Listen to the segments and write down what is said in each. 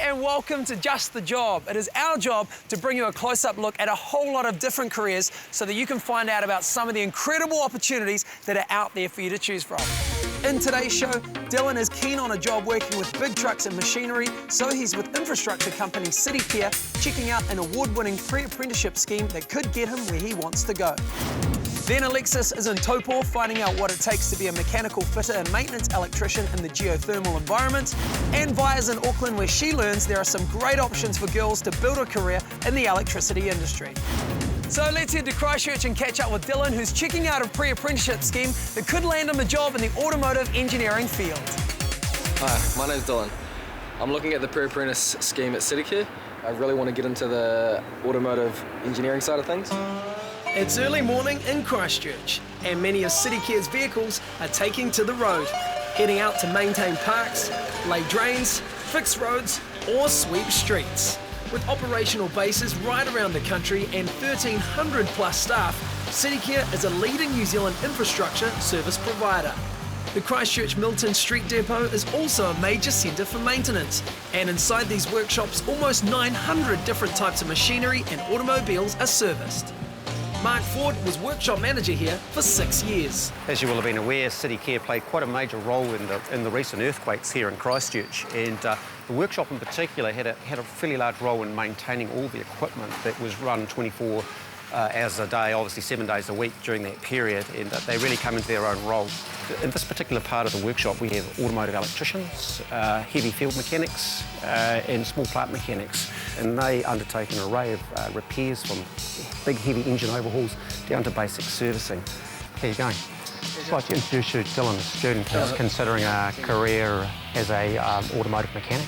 and welcome to Just the Job. It is our job to bring you a close-up look at a whole lot of different careers so that you can find out about some of the incredible opportunities that are out there for you to choose from. In today's show, Dylan is keen on a job working with big trucks and machinery, so he's with infrastructure company CityCare, checking out an award-winning pre-apprenticeship scheme that could get him where he wants to go. Then Alexis is in Taupo, finding out what it takes to be a mechanical fitter and maintenance electrician in the geothermal environment. And Via's in Auckland, where she learns there are some great options for girls to build a career in the electricity industry. So let's head to Christchurch and catch up with Dylan, who's checking out a pre-apprenticeship scheme that could land him a job in the automotive engineering field. Hi, my name's Dylan. I'm looking at the pre-apprentice scheme at CityCare. I really want to get into the automotive engineering side of things. It's early morning in Christchurch, and many of CityCare's vehicles are taking to the road, heading out to maintain parks, lay drains, fix roads, or sweep streets. With operational bases right around the country and 1,300 plus staff, CityCare is a leading New Zealand infrastructure service provider. The Christchurch Milton Street Depot is also a major centre for maintenance, and inside these workshops, almost 900 different types of machinery and automobiles are serviced. Mark Ford was workshop manager here for 6 years. As you will have been aware, CityCare played quite a major role in the recent earthquakes here in Christchurch, and the workshop in particular had a fairly large role in maintaining all the equipment that was run 24 hours a day, obviously 7 days a week during that period, and they really come into their own role. In this particular part of the workshop, we have automotive electricians, heavy field mechanics, and small plant mechanics, and they undertake an array of repairs from big heavy engine overhauls down to basic servicing. How are you going? I'd like to introduce you to Dylan, a student who's considering a career as an automotive mechanic.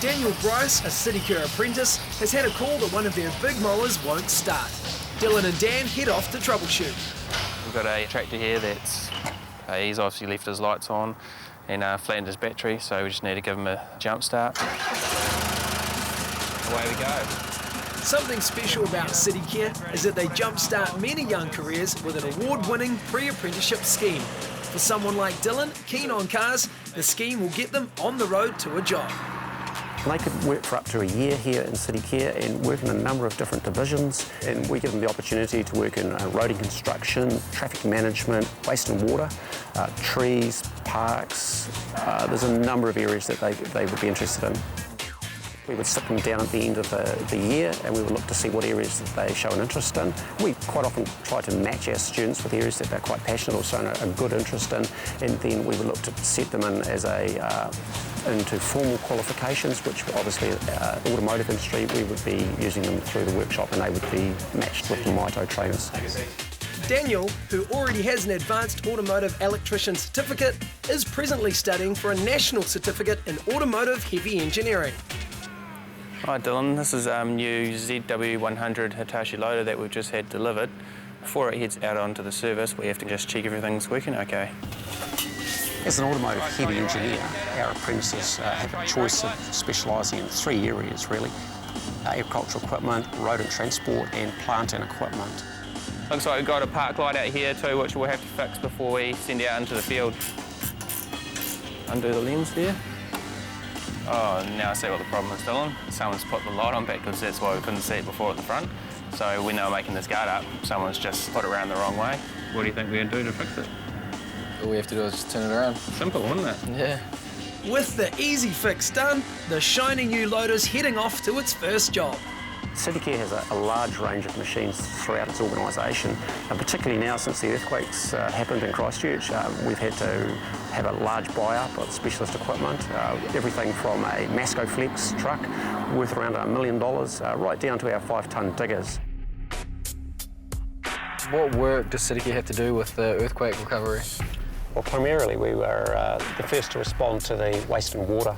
Daniel Bryce, a CityCare apprentice, has had a call that one of their big mowers won't start. Dylan and Dan head off to troubleshoot. We've got a tractor here that's, he's obviously left his lights on and flattened his battery, so we just need to give him a jump start. Away we go. Something special about CityCare is that they jumpstart many young careers with an award-winning pre-apprenticeship scheme. For someone like Dylan, keen on cars, the scheme will get them on the road to a job. They could work for up to a year here in CityCare and work in a number of different divisions, and we give them the opportunity to work in roading construction, traffic management, waste and water, trees, parks. There's a number of areas that they would be interested in. We would sit them down at the end of the year and we would look to see what areas that they show an interest in. We quite often try to match our students with areas that they're quite passionate or show a good interest in, and then we would look to set them in as into formal qualifications, which obviously the automotive industry, we would be using them through the workshop and they would be matched with the MITO trainers. Daniel, who already has an advanced automotive electrician certificate, is presently studying for a national certificate in automotive heavy engineering. Hi Dylan, this is new ZW100 Hitachi loader that we've just had delivered. Before it heads out onto the service, we have to just check everything's working okay. As an automotive heavy engineer, our apprentices have a choice of specialising in 3 areas really: agricultural equipment, road and transport, and plant and equipment. Looks like we've got a park light out here too, which we'll have to fix before we send out into the field. Undo the lens there. Oh, now I see what the problem is, Dylan. Someone's put the light on backwards, that's why we couldn't see it before at the front. So when they were making this guard up, someone's just put it around the wrong way. What do you think we're going to do to fix it? All we have to do is just turn it around. Simple, isn't it? Yeah. With the easy fix done, the shiny new loader's heading off to its first job. CityCare has a large range of machines throughout its organisation, and particularly now since the earthquakes happened in Christchurch, we've had to have a large buy-up of specialist equipment, everything from a Masco Flex truck worth around $1 million, right down to our 5-tonne diggers. What work does CityCare have to do with the earthquake recovery? Well, primarily we were the first to respond to the waste and water.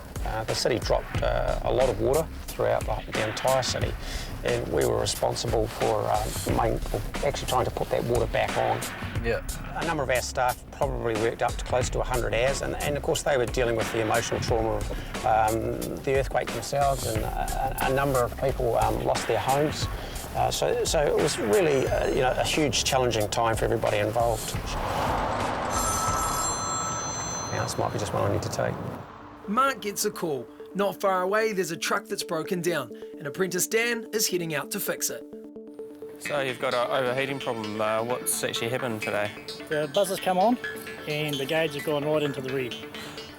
The city dropped a lot of water throughout the entire city, and we were responsible for actually trying to put that water back on. Yeah. A number of our staff probably worked up to close to 100 hours, and of course they were dealing with the emotional trauma of the earthquake themselves, and a number of people lost their homes. So it was really a huge challenging time for everybody involved. Now this might be just one I need to take. Mark gets a call. Not far away, there's a truck that's broken down, and apprentice Dan is heading out to fix it. So you've got an overheating problem. What's actually happened today? The buzzer's come on and the gauge has gone right into the red.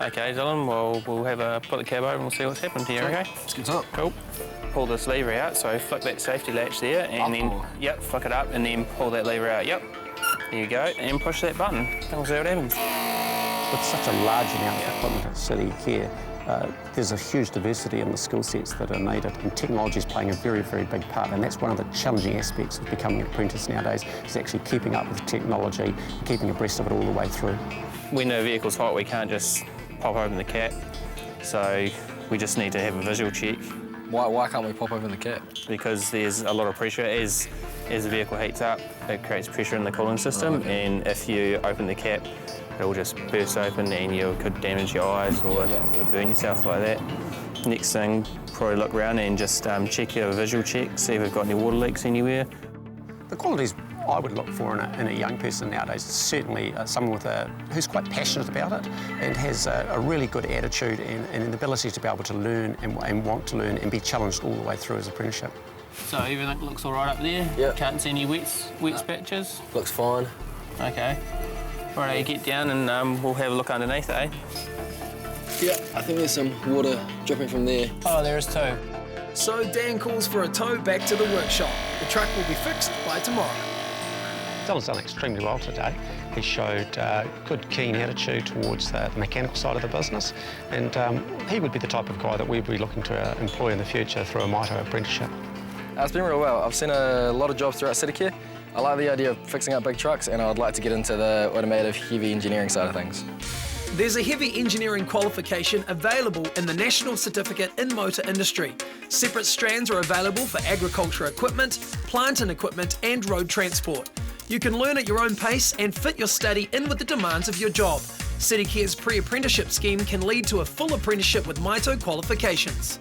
Okay, Dylan, we'll put the cab over and we'll see what's happened here, okay? Let's get to it. Cool. Pull this lever out, so flick that safety latch there, and then, yep, flick it up, and then pull that lever out, yep. There you go, and push that button, and we'll see what happens. With such a large amount of equipment at City Care, there's a huge diversity in the skill sets that are needed, and technology is playing a very, very big part, and that's one of the challenging aspects of becoming an apprentice nowadays, is actually keeping up with technology, keeping abreast of it all the way through. When the vehicle's hot, we can't just pop open the cap, so we just need to have a visual check. Why can't we pop open the cap? Because there's a lot of pressure. As the vehicle heats up, it creates pressure in the cooling system, and if you open the cap, it'll just burst open and you could damage your eyes or burn yourself like that. Next thing, probably look around and just check your visual check, see if we've got any water leaks anywhere. The qualities I would look for in a young person nowadays is certainly someone who's quite passionate about it and has a really good attitude and an ability to be able to learn and want to learn and be challenged all the way through his apprenticeship. So everything looks all right up there? Yep. Can't see any wet patches? Looks fine. Okay. Right, you get down and we'll have a look underneath, eh? Yeah, I think there's some water dripping from there. Oh, there is too. So Dan calls for a tow back to the workshop. The truck will be fixed by tomorrow. Dylan's done extremely well today. He showed good, keen attitude towards the mechanical side of the business, and he would be the type of guy that we'd be looking to employ in the future through a MITO apprenticeship. It's been real well. I've seen a lot of jobs throughout City Care. I like the idea of fixing up big trucks, and I'd like to get into the automotive heavy engineering side of things. There's a heavy engineering qualification available in the National Certificate in Motor Industry. Separate strands are available for agriculture equipment, plant and equipment, and road transport. You can learn at your own pace and fit your study in with the demands of your job. City Care's pre-apprenticeship scheme can lead to a full apprenticeship with MITO qualifications.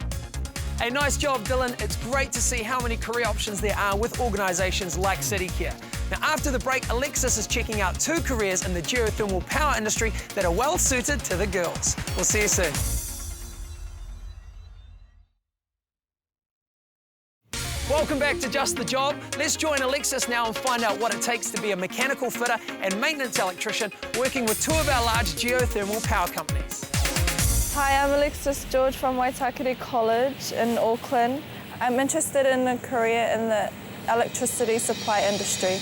Hey, nice job, Dylan. It's great to see how many career options there are with organisations like City Care. Now, after the break, Alexis is checking out 2 careers in the geothermal power industry that are well suited to the girls. We'll see you soon. Welcome back to Just the Job. Let's join Alexis now and find out what it takes to be a mechanical fitter and maintenance electrician working with 2 of our large geothermal power companies. Hi, I'm Alexis George from Waitakere College in Auckland. I'm interested in a career in the electricity supply industry.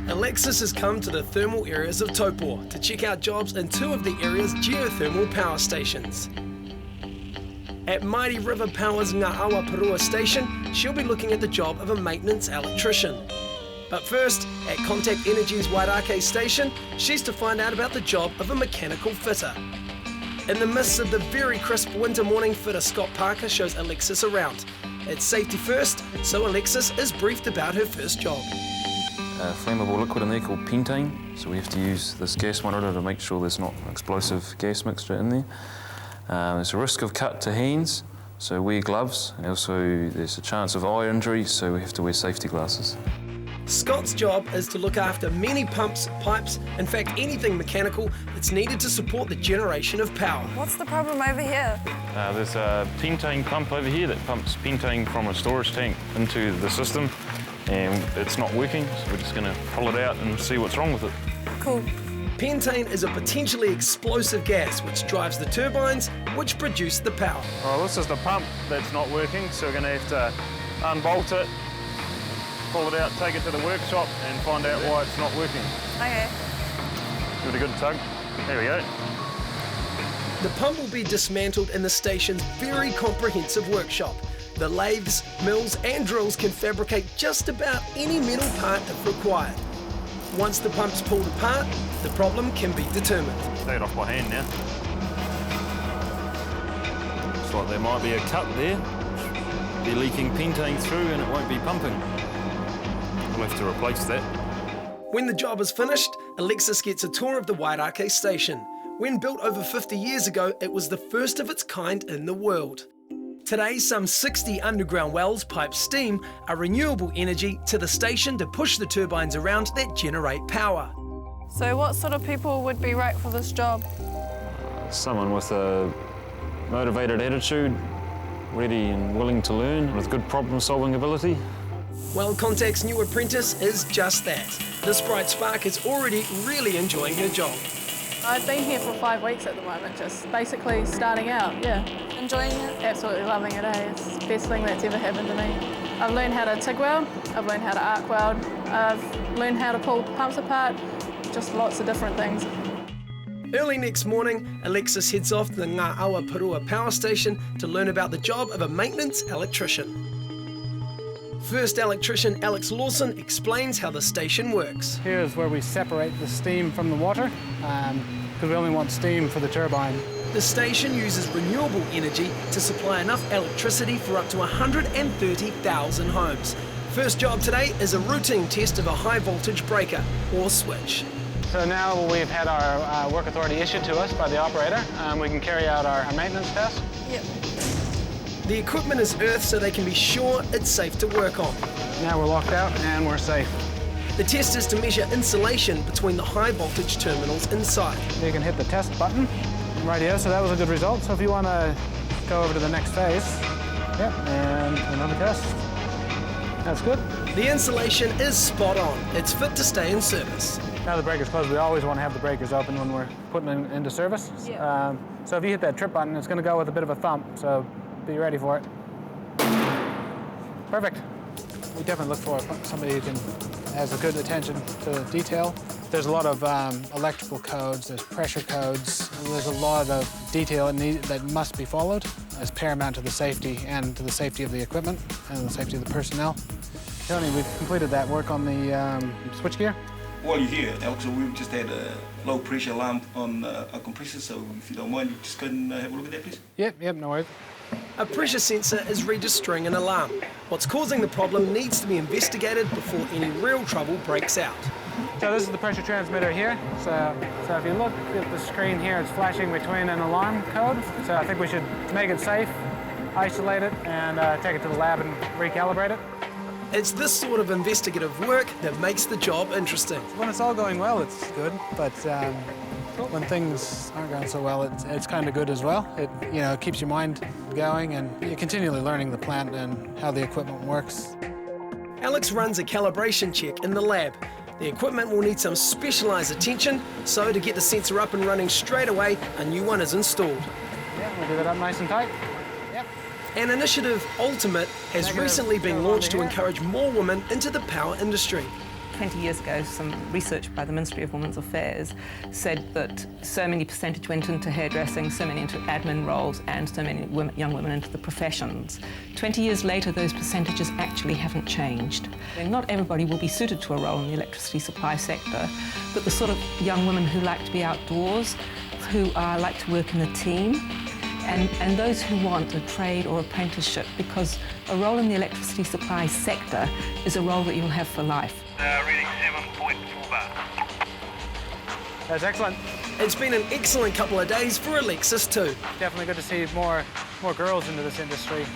Alexis has come to the thermal areas of Taupo to check out jobs in 2 of the area's geothermal power stations. At Mighty River Power's Ngā Awa Parua station, she'll be looking at the job of a maintenance electrician. But first, at Contact Energy's Wairake station, she's to find out about the job of a mechanical fitter. In the midst of the very crisp winter morning, fitter Scott Parker shows Alexis around. It's safety first, so Alexis is briefed about her first job. A flammable liquid in there called pentane, so we have to use this gas monitor to make sure there's not an explosive gas mixture in there. There's a risk of cut to hands, so wear gloves, and also there's a chance of eye injury, so we have to wear safety glasses. Scott's job is to look after many pumps, pipes, in fact anything mechanical that's needed to support the generation of power. What's the problem over here? There's a pentane pump over here that pumps pentane from a storage tank into the system, and it's not working, so we're just going to pull it out and see what's wrong with it. Cool. Pentane is a potentially explosive gas which drives the turbines which produce the power. Well, this is the pump that's not working, so we're going to have to unbolt it, pull it out, take it to the workshop and find out why it's not working. Okay. Give it a good tug. There we go. The pump will be dismantled in the station's very comprehensive workshop. The lathes, mills and drills can fabricate just about any metal part if required. Once the pump's pulled apart, the problem can be determined. Take it off by hand now. Looks like there might be a cut there. Be leaking pentane through and it won't be pumping. We'll have to replace that. When the job is finished, Alexis gets a tour of the Wairake station. When built over 50 years ago, it was the first of its kind in the world. Today, some 60 underground wells pipe steam are renewable energy to the station to push the turbines around that generate power. So what sort of people would be right for this job? Someone with a motivated attitude, ready and willing to learn, with good problem-solving ability. Well, Contact's new apprentice is just that. This bright spark is already really enjoying her job. I've been here for 5 weeks at the moment, just basically starting out, yeah. Enjoying it? Absolutely loving it, eh? It's the best thing that's ever happened to me. I've learned how to TIG weld, I've learned how to arc weld, I've learned how to pull pumps apart, just lots of different things. Early next morning, Alexis heads off to the Ngā Awa Purua power station to learn about the job of a maintenance electrician. First electrician Alex Lawson explains how the station works. Here's where we separate the steam from the water, because we only want steam for the turbine. The station uses renewable energy to supply enough electricity for up to 130,000 homes. First job today is a routine test of a high voltage breaker or switch. So now we've had our work authority issued to us by the operator. We can carry out our maintenance test. Yep. The equipment is earthed so they can be sure it's safe to work on. Now we're locked out and we're safe. The test is to measure insulation between the high voltage terminals inside. You can hit the test button. Rightio, so that was a good result. So if you want to go over to the next phase, yep, and another test. That's good. The insulation is spot on. It's fit to stay in service. Now the breaker's closed, we always want to have the breakers open when we're putting it into service. Yeah. So if you hit that trip button, it's going to go with a bit of a thump, so be ready for it. Perfect. We definitely look for somebody who has a good attention to detail. There's a lot of electrical codes, there's pressure codes, there's a lot of detail that must be followed. It's paramount to the safety and to the safety of the equipment and the safety of the personnel. Tony, we've completed that work on the switchgear. While you're here, Alex, we've just had a low pressure alarm on a compressor, so if you don't mind, you just go and have a look at that, please. Yep, no worries. A pressure sensor is registering an alarm. What's causing the problem needs to be investigated before any real trouble breaks out. So this is the pressure transmitter here. So if you look at the screen here, it's flashing between an alarm code. So I think we should make it safe, isolate it, and take it to the lab and recalibrate it. It's this sort of investigative work that makes the job interesting. When it's all going well, it's good, but when things aren't going so well, it's kind of good as well. It keeps your mind going, and you're continually learning the plant and how the equipment works. Alex runs a calibration check in the lab. The equipment will need some specialised attention, so to get the sensor up and running straight away, a new one is installed. Yeah, we'll get it up nice and tight. Yep. An initiative, Automotive, has recently been launched to encourage more women into the power industry. 20 years ago, some research by the Ministry of Women's Affairs said that so many percentage went into hairdressing, so many into admin roles, and so many young women into the professions. 20 years later, those percentages actually haven't changed. And not everybody will be suited to a role in the electricity supply sector, but the sort of young women who like to be outdoors, who like to work in a team, and those who want a trade or apprenticeship, because a role in the electricity supply sector is a role that you'll have for life. Reading 7.4 bar. That's excellent. It's been an excellent couple of days for Alexis too. Definitely good to see more girls into this industry,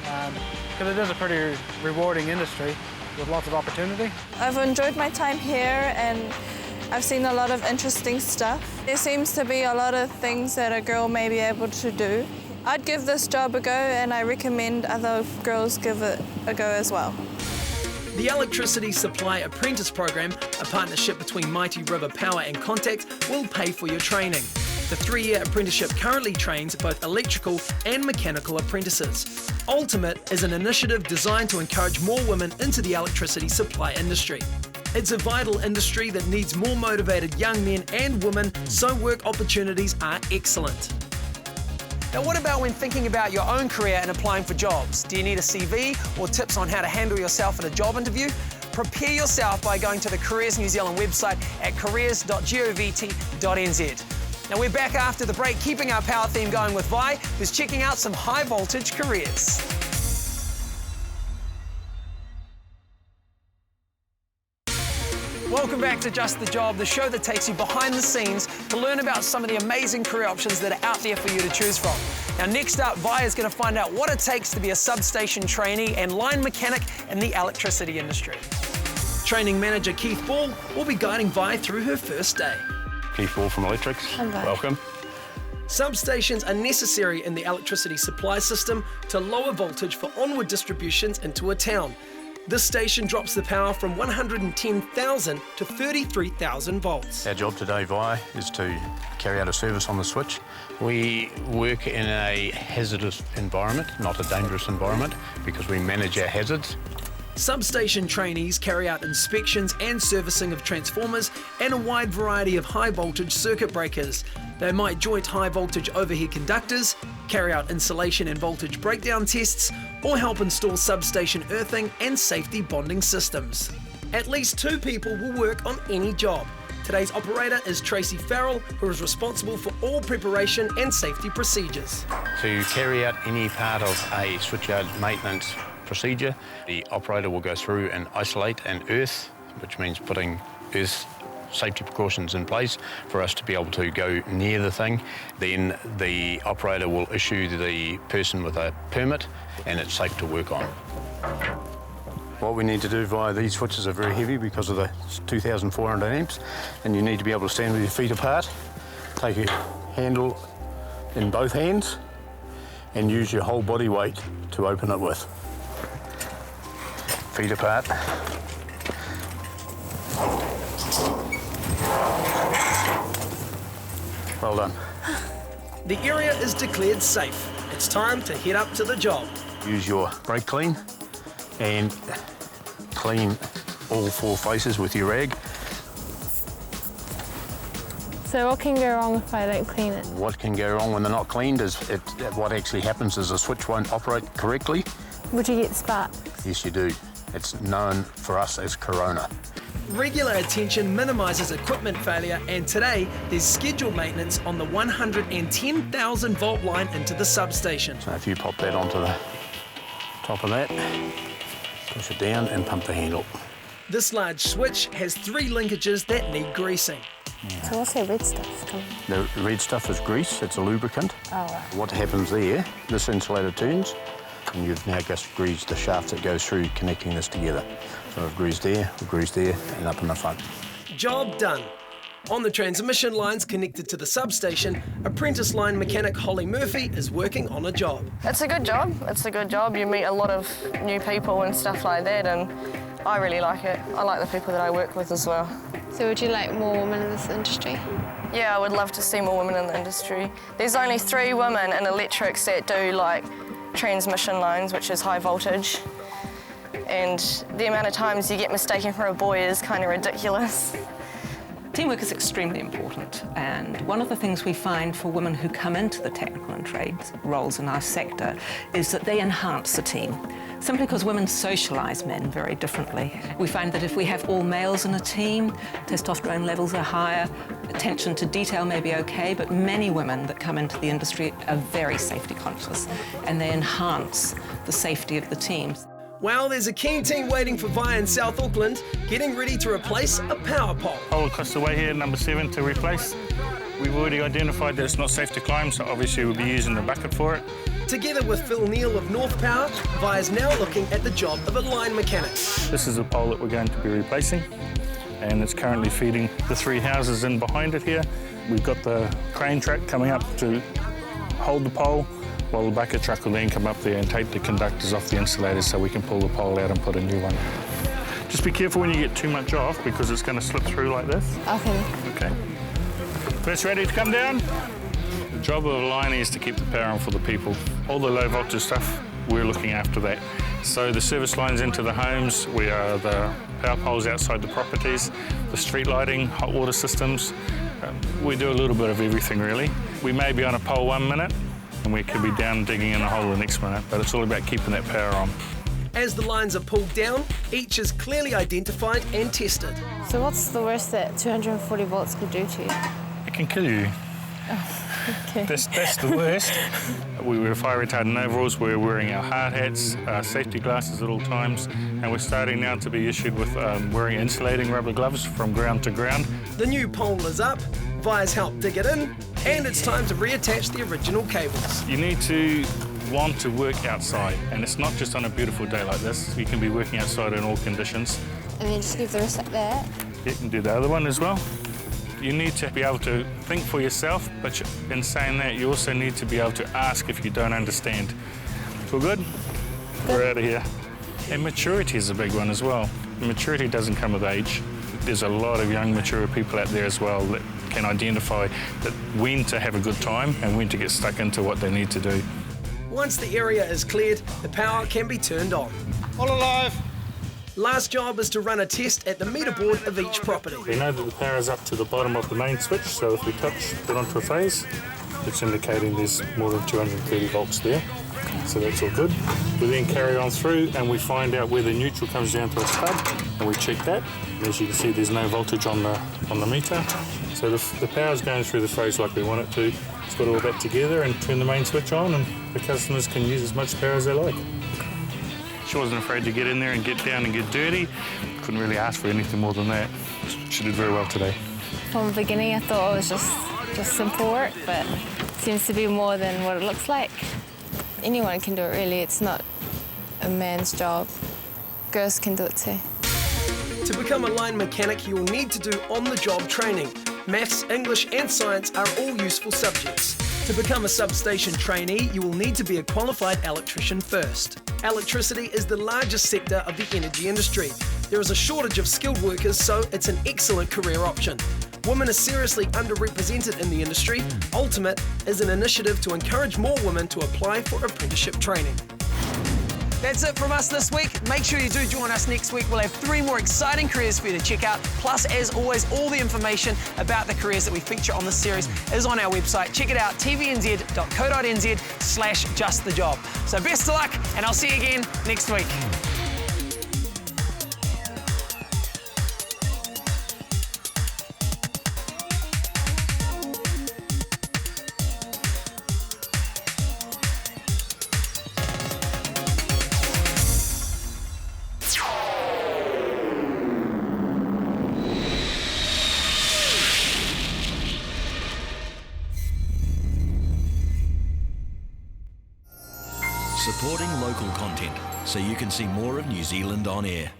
because it is a pretty rewarding industry with lots of opportunity. I've enjoyed my time here and I've seen a lot of interesting stuff. There seems to be a lot of things that a girl may be able to do. I'd give this job a go, and I recommend other girls give it a go as well. The Electricity Supply Apprentice Program, a partnership between Mighty River Power and Contact, will pay for your training. The 3-year apprenticeship currently trains both electrical and mechanical apprentices. Ultimate is an initiative designed to encourage more women into the electricity supply industry. It's a vital industry that needs more motivated young men and women, so work opportunities are excellent. Now, what about when thinking about your own career and applying for jobs? Do you need a CV or tips on how to handle yourself in a job interview? Prepare yourself by going to the Careers New Zealand website at careers.govt.nz. Now, we're back after the break, keeping our power theme going with Vi, who's checking out some high voltage careers. Welcome back to Just the Job, the show that takes you behind the scenes to learn about some of the amazing career options that are out there for you to choose from. Now, next up, Vi is going to find out what it takes to be a substation trainee and line mechanic in the electricity industry. Training manager Keith Ball will be guiding Vi through her first day. Keith Ball from Electrics. Welcome. Substations are necessary in the electricity supply system to lower voltage for onward distributions into a town. This station drops the power from 110,000 to 33,000 volts. Our job today, Vi, is to carry out a service on the switch. We work in a hazardous environment, not a dangerous environment, because we manage our hazards. Substation trainees carry out inspections and servicing of transformers and a wide variety of high voltage circuit breakers. They might joint high voltage overhead conductors, carry out insulation and voltage breakdown tests, or help install substation earthing and safety bonding systems. At least 2 people will work on any job. Today's operator is Tracy Farrell, who is responsible for all preparation and safety procedures. To carry out any part of a switchyard maintenance procedure, the operator will go through and isolate and earth, which means putting earth safety precautions in place for us to be able to go near the thing. Then the operator will issue the person with a permit and it's safe to work on. What we need to do via these switches are very heavy because of the 2,400 amps, and you need to be able to stand with your feet apart, take your handle in both hands and use your whole body weight to open it with. Feet apart. Well done. The area is declared safe. It's time to head up to the job. Use your brake clean and clean all 4 faces with your rag. So what can go wrong if I don't clean it? What can go wrong when they're not cleaned is what actually happens is the switch won't operate correctly. Would you get sparks? Yes, you do. It's known for us as corona. Regular attention minimises equipment failure, and today there's scheduled maintenance on the 110,000 volt line into the substation. So if you pop that onto the top of that, push it down and pump the handle. This large switch has 3 linkages that need greasing. So what's that red stuff? The red stuff is grease, it's a lubricant. Oh, right. What happens there, this insulator turns, and you've now just greased the shaft that goes through connecting this together. So we've greased there, and up in the front. Job done. On the transmission lines connected to the substation, apprentice line mechanic Holly Murphy is working on a job. It's a good job. It's a good job. You meet a lot of new people and stuff like that, and I really like it. I like the people that I work with as well. So would you like more women in this industry? Yeah, I would love to see more women in the industry. There's only 3 women in electrics that do like transmission lines, which is high voltage. And the amount of times you get mistaken for a boy is kind of ridiculous. Teamwork is extremely important, and one of the things we find for women who come into the technical and trades roles in our sector is that they enhance the team, simply because women socialise men very differently. We find that if we have all males in a team, testosterone levels are higher, attention to detail may be okay, but many women that come into the industry are very safety conscious, and they enhance the safety of the teams. Well, there's a keen team waiting for Vi in South Auckland, getting ready to replace a power pole. Pole across the way here, number 7 to replace. We've already identified that it's not safe to climb, so obviously we'll be using the bucket for it. Together with Phil Neal of North Power, Vi is now looking at the job of a line mechanic. This is a pole that we're going to be replacing, and it's currently feeding the 3 houses in behind it here. We've got the crane track coming up to hold the pole, while the bucket truck will then come up there and take the conductors off the insulators so we can pull the pole out and put a new one. Just be careful when you get too much off because it's going to slip through like this. Okay. Okay. First ready to come down? The job of a line is to keep the power on for the people. All the low voltage stuff, we're looking after that. So the service lines into the homes, we are the power poles outside the properties, the street lighting, hot water systems. We do a little bit of everything really. We may be on a pole 1 minute, and we could be down digging in a hole the next minute, but it's all about keeping that power on. As the lines are pulled down, each is clearly identified and tested. So what's the worst that 240 volts could do to you? It can kill you. Oh, okay. That's the worst. We wear fire retardant overalls, we're wearing our hard hats, safety glasses at all times, and we're starting now to be issued with wearing insulating rubber gloves from ground to ground. The new pole is up, Vi's helped dig it in, and it's time to reattach the original cables. You need to want to work outside, and it's not just on a beautiful day like this. You can be working outside in all conditions. And then just leave the rest like that? You can do the other one as well. You need to be able to think for yourself, but in saying that, you also need to be able to ask if you don't understand. Feel good? We're out of here. And maturity is a big one as well. Maturity doesn't come with age. There's a lot of young, mature people out there as well that can identify that when to have a good time and when to get stuck into what they need to do. Once the area is cleared, the power can be turned on. All alive! Last job is to run a test at the meter board of each property. We know that the power is up to the bottom of the main switch, so if we put onto a phase, it's indicating there's more than 230 volts there. So that's all good. We then carry on through and we find out where the neutral comes down to a stub, and we check that. And as you can see, there's no voltage on the meter. So the power's going through the phase like we want it to. Let's put all that together and turn the main switch on, and the customers can use as much power as they like. She wasn't afraid to get in there and get down and get dirty. Couldn't really ask for anything more than that. She did very well today. From the beginning, I thought it was just simple work, but it seems to be more than what it looks like. Anyone can do it, really. It's not a man's job. Girls can do it too. To become a line mechanic, you will need to do on-the-job training. Maths, English and science are all useful subjects. To become a substation trainee, you will need to be a qualified electrician first. Electricity is the largest sector of the energy industry. There is a shortage of skilled workers, so it's an excellent career option. Women are seriously underrepresented in the industry. Ultimate is an initiative to encourage more women to apply for apprenticeship training. That's it from us this week. Make sure you do join us next week. We'll have 3 more exciting careers for you to check out. Plus, as always, all the information about the careers that we feature on this series is on our website. Check it out, tvnz.co.nz/justthejob. So best of luck, and I'll see you again next week. Supporting local content so you can see more of New Zealand on air.